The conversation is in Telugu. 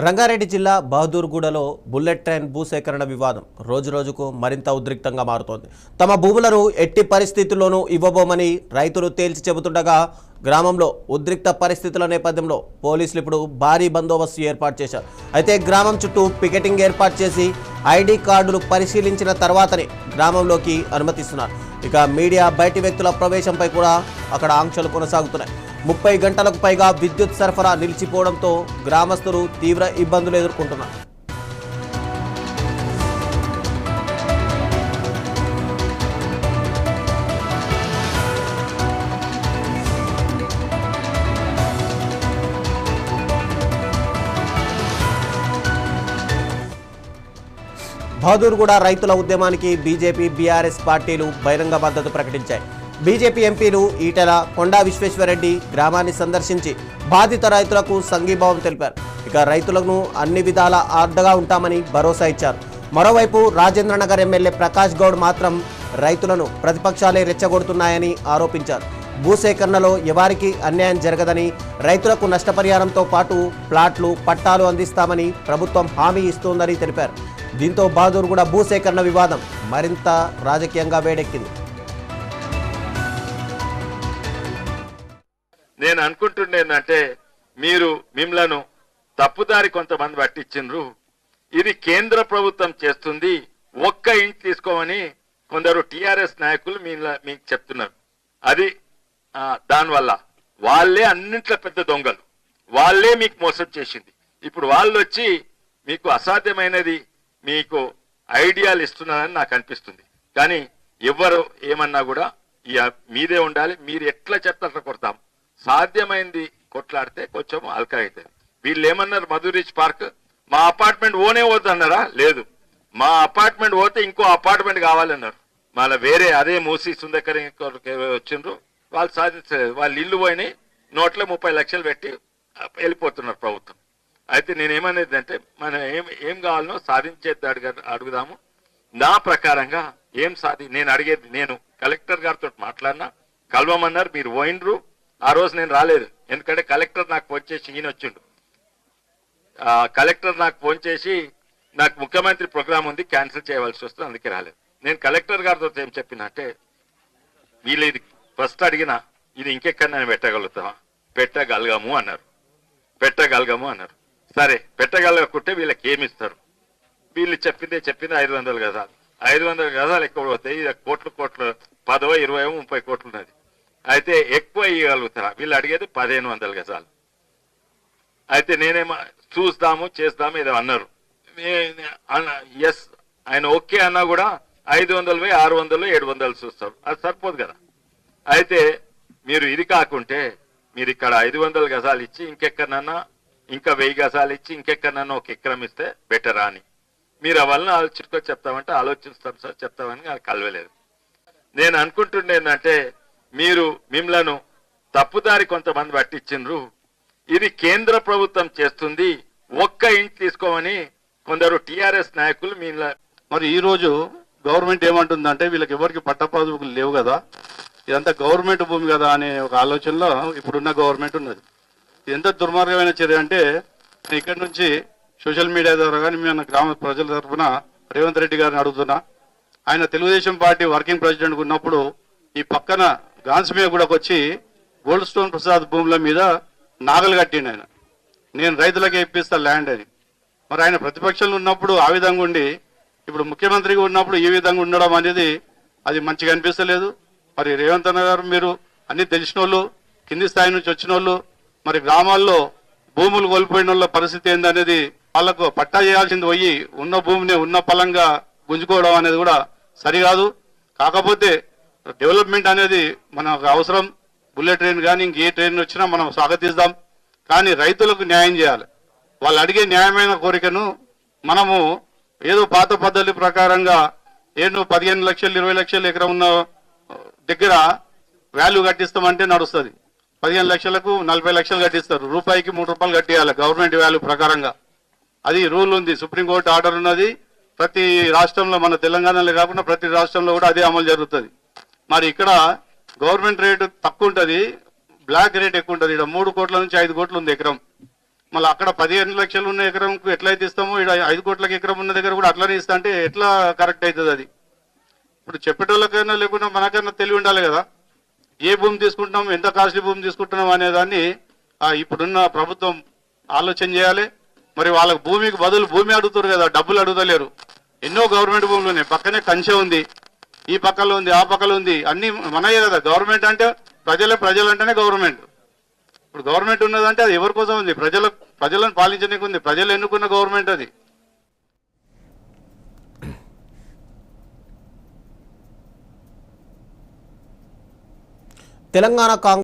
రంగారెడ్డి జిల్లా బహదూర్గూడలో బుల్లెట్ ట్రైన్ భూసేకరణ వివాదం రోజురోజుకు మరింత ఉద్రిక్తంగా మారుతోంది. తమ భూములను ఎట్టి పరిస్థితుల్లోనూ ఇవ్వబోమని రైతులు తేల్చి చెబుతుండగా గ్రామంలో ఉద్రిక్త పరిస్థితుల నేపథ్యంలో పోలీసులు ఇప్పుడు భారీ బందోబస్తు ఏర్పాటు చేశారు. అయితే గ్రామం చుట్టూ పికెటింగ్ ఏర్పాటు చేసి ఐడి కార్డులు పరిశీలించిన తర్వాతనే గ్రామంలోకి అనుమతిస్తున్నారు. ఇక మీడియా బయటి వ్యక్తుల ప్రవేశంపై కూడా అక్కడ ఆంక్షలు కొనసాగుతున్నాయి. 30 గంటలకు పైగా విద్యుత్ సరఫరా నిలిచిపోవడంతో గ్రామస్తులు తీవ్ర ఇబ్బందులు ఎదుర్కొంటున్నారు. బహదూర్గూడ రైతుల ఉద్యమానికి బీజేపీ, బీఆర్ఎస్ పార్టీలు బహిరంగ మద్దతు ప్రకటించాయి. బీజేపీ ఎంపీలు ఈటెల, కొండా విశ్వేశ్వరరెడ్డి గ్రామాన్ని సందర్శించి బాధిత రైతులకు సంఘీభావం తెలిపారు. ఇక రైతులను అన్ని విధాల ఆర్డగా ఉంటామని భరోసా ఇచ్చారు. మరోవైపు రాజేంద్రనగర్ ఎమ్మెల్యే ప్రకాష్ గౌడ్ మాత్రం రైతులను ప్రతిపక్షాలే రెచ్చగొడుతున్నాయని ఆరోపించారు. భూసేకరణలో ఎవరికి అన్యాయం జరగదని, రైతులకు నష్టపరిహారంతో పాటు ప్లాట్లు, పట్టాలు అందిస్తామని ప్రభుత్వం హామీ ఇస్తోందని తెలిపారు. దీంతో బహదూర్గూడ భూసేకరణ వివాదం మరింత రాజకీయంగా వేడెక్కింది. నేను అనుకుంటుండేందంటే మిమ్మలను తప్పుదారి కొంతమంది పట్టించిండ్రు. ఇది కేంద్ర ప్రభుత్వం చేస్తుంది, ఒక్క ఇంటి తీసుకోమని కొందరు టిఆర్ఎస్ నాయకులు మీకు చెప్తున్నారు. అది దానివల్ల వాళ్ళే అన్నింట్లో పెద్ద దొంగలు, వాళ్ళే మీకు మోసం చేసింది. ఇప్పుడు వాళ్ళు వచ్చి మీకు అసాధ్యమైనది మీకు ఐడియాలు ఇస్తున్నారని నాకు అనిపిస్తుంది. కానీ ఎవరు ఏమన్నా కూడా మీదే ఉండాలి, మీరు ఎట్లా చెప్తే అట్లా కొడతాం. సాధ్యమైంది కొట్లాడితే కొంచెం అల్కా అవుతుంది. వీళ్ళు ఏమన్నారు, మధురిచ్ పార్క్ మా అపార్ట్మెంట్ ఓనే వద్దన్నారా? లేదు, మా అపార్ట్మెంట్ పోతే ఇంకో అపార్ట్మెంట్ కావాలన్నారు. మళ్ళీ వేరే అదే మూసి సుందకర్ వచ్చిండ్రు, వాళ్ళు సాధించలేదు. వాళ్ళు ఇల్లు పోయినాయి, నోట్లో 30 లక్షలు పెట్టి వెళ్ళిపోతున్నారు ప్రభుత్వం. అయితే నేనేమనేది అంటే మనం ఏం కావాలనో సాధించేది అడుగుదాము. నా ప్రకారంగా నేను అడిగేది, నేను కలెక్టర్ గారితో మాట్లాడినా, కలవమన్నారు, మీరు పోయినరు. ఆ రోజు నేను రాలేదు, ఎందుకంటే కలెక్టర్ నాకు ఫోన్ చేసి ఈయన వచ్చిండు. కలెక్టర్ నాకు ఫోన్ చేసి నాకు ముఖ్యమంత్రి ప్రోగ్రామ్ ఉంది, క్యాన్సిల్ చేయవలసి వస్తుంది, అందుకే రాలేదు. నేను కలెక్టర్ గారితో ఏం చెప్పిన అంటే, వీళ్ళు ఇది ఫస్ట్ అడిగిన ఇది ఇంకెక్కడ నేను పెట్టగలము అన్నారు. సరే పెట్టగలకుంటే వీళ్ళకి ఏమిస్తారు? వీళ్ళు చెప్పింది 500 గజాలు. 500 గజాలు ఎక్కువ పోతాయి, కోట్లు 10, 20, 30 కోట్లు ఉన్నది. అయితే ఎక్కువ ఇవ్వగలుగుతారా? వీళ్ళు అడిగేది 1500 గజాలు. అయితే నేనేమో చేద్దాము ఏదో అన్నారు. ఎస్ ఆయన ఓకే అన్నా కూడా 500, 600, 700 చూస్తారు, అది సరిపోదు కదా. అయితే మీరు ఇది కాకుంటే మీరు ఇక్కడ 500 గజాలు ఇచ్చి ఇంకెక్కడన్నా ఇంకా 1000 గజాలు ఇచ్చి ఇంకెక్కడన్నా ఒక ఎకరం ఇస్తే బెటరా అని మీరు అవన్నీ ఆలోచించుకొని చెప్తామంటే ఆలోచిస్తాం సార్ చెప్తామని నాకు కలవలేదు. నేను అనుకుంటుండేందంటే మిమ్మలను తప్పుదారి కొంతమంది పట్టించిండ్రు. ఇది కేంద్ర ప్రభుత్వం చేస్తుంది, ఒక్క ఇంటి తీసుకోమని కొందరు టిఆర్ఎస్ నాయకులు మరి ఈ రోజు గవర్నమెంట్ ఏమంటుందంటే వీళ్ళకి ఎవరికి పట్టపదుపులు లేవు కదా, ఇదంతా గవర్నమెంట్ భూమి కదా అనే ఒక ఆలోచనలో ఇప్పుడున్న గవర్నమెంట్ ఉన్నది. ఎంత దుర్మార్గమైన చర్య అంటే, ఇక్కడి నుంచి సోషల్ మీడియా ద్వారా కానీ మన గ్రామ ప్రజల తరఫున రేవంత్ రెడ్డి గారిని అడుగుతున్నా. ఆయన తెలుగుదేశం పార్టీ వర్కింగ్ ప్రెసిడెంట్ ఉన్నప్పుడు ఈ పక్కన గాన్స్మియాగూడకు వచ్చి గోల్డ్ స్టోన్ ప్రసాద్ భూముల మీద నాగలు కట్టిండు ఆయన, నేను రైతులకే ఇప్పిస్తా ల్యాండ్ అని. మరి ఆయన ప్రతిపక్షంలో ఉన్నప్పుడు ఆ విధంగా ఉండి ఇప్పుడు ముఖ్యమంత్రిగా ఉన్నప్పుడు ఈ విధంగా ఉండడం అనేది అది మంచిగా అనిపిస్తలేదు. మరి రేవంత్ అన్న గారు, మీరు అన్ని తెలిసిన వాళ్ళు, కింది స్థాయి నుంచి వచ్చిన వాళ్ళు, మరి గ్రామాల్లో భూములు కోల్పోయిన వాళ్ళ పరిస్థితి ఏందనేది వాళ్లకు పట్టా చేయాల్సింది పోయి ఉన్న భూమిని ఉన్న పలంగా గుంజుకోవడం అనేది కూడా సరికాదు. కాకపోతే డెవలప్మెంట్ అనేది మనకు అవసరం. బుల్లెట్ ట్రైన్ కానీ ఇంకే ట్రైన్ వచ్చినా మనం స్వాగతిస్తాం, కానీ రైతులకు న్యాయం చేయాలి. వాళ్ళు అడిగే న్యాయమైన కోరికను మనము ఏదో పాత పద్ధతి ప్రకారంగా 15 లక్షలు 20 లక్షలు ఎకరం ఉన్న దగ్గర వాల్యూ కట్టిస్తామంటే నడుస్తుంది. 15 లక్షలకు 40 లక్షలు కట్టిస్తారు, రూపాయికి 3 రూపాయలు కట్టియాలి గవర్నమెంట్ వాల్యూ ప్రకారంగా. అది రూల్ ఉంది, సుప్రీంకోర్టు ఆర్డర్ ఉన్నది. ప్రతి రాష్ట్రంలో, మన తెలంగాణలో కాకుండా ప్రతి రాష్ట్రంలో కూడా అదే అమలు జరుగుతుంది. మరి ఇక్కడ గవర్నమెంట్ రేటు తక్కువ ఉంటుంది, బ్లాక్ రేట్ ఎక్కువ ఉంటుంది. ఇక్కడ 3 కోట్ల నుంచి 5 కోట్లు ఉంది ఎకరం. మళ్ళీ అక్కడ 15 లక్షలు ఉన్న ఎకరంకు ఎట్లయితే ఇస్తామో ఇక్కడ 5 కోట్లకి ఎకరం ఉన్న దగ్గర కూడా అట్లనే ఇస్తా అంటే ఎట్లా కరెక్ట్ అవుతుంది అది? ఇప్పుడు చెప్పేటోళ్ళకైనా లేకుండా మనకైనా తెలివి ఉండాలి కదా. ఏ భూమి తీసుకుంటున్నాం, ఎంత కాస్ట్లీ భూమి తీసుకుంటున్నాం అనే దాన్ని ఇప్పుడున్న ప్రభుత్వం ఆలోచన చేయాలి. మరి వాళ్ళకి భూమికి బదులు భూమి అడుగుతారు కదా, డబ్బులు అడుగుతలేరు. ఎన్నో గవర్నమెంట్ భూములు ఉన్నాయి, పక్కనే కంచె ఉంది, ఈ పక్కలో ఉంది, ఆ పక్కలో ఉంది, అన్ని మనయే కదా. గవర్నమెంట్ అంటే ప్రజలంటేనే గవర్నమెంట్. ఇప్పుడు గవర్నమెంట్ ఉన్నదంటే అది ఎవరి కోసం ఉంది? ప్రజలను పాలించడానికి ఉంది, ప్రజలు ఎన్నుకున్న గవర్నమెంట్ అది. తెలంగాణ కాంగ్రెస్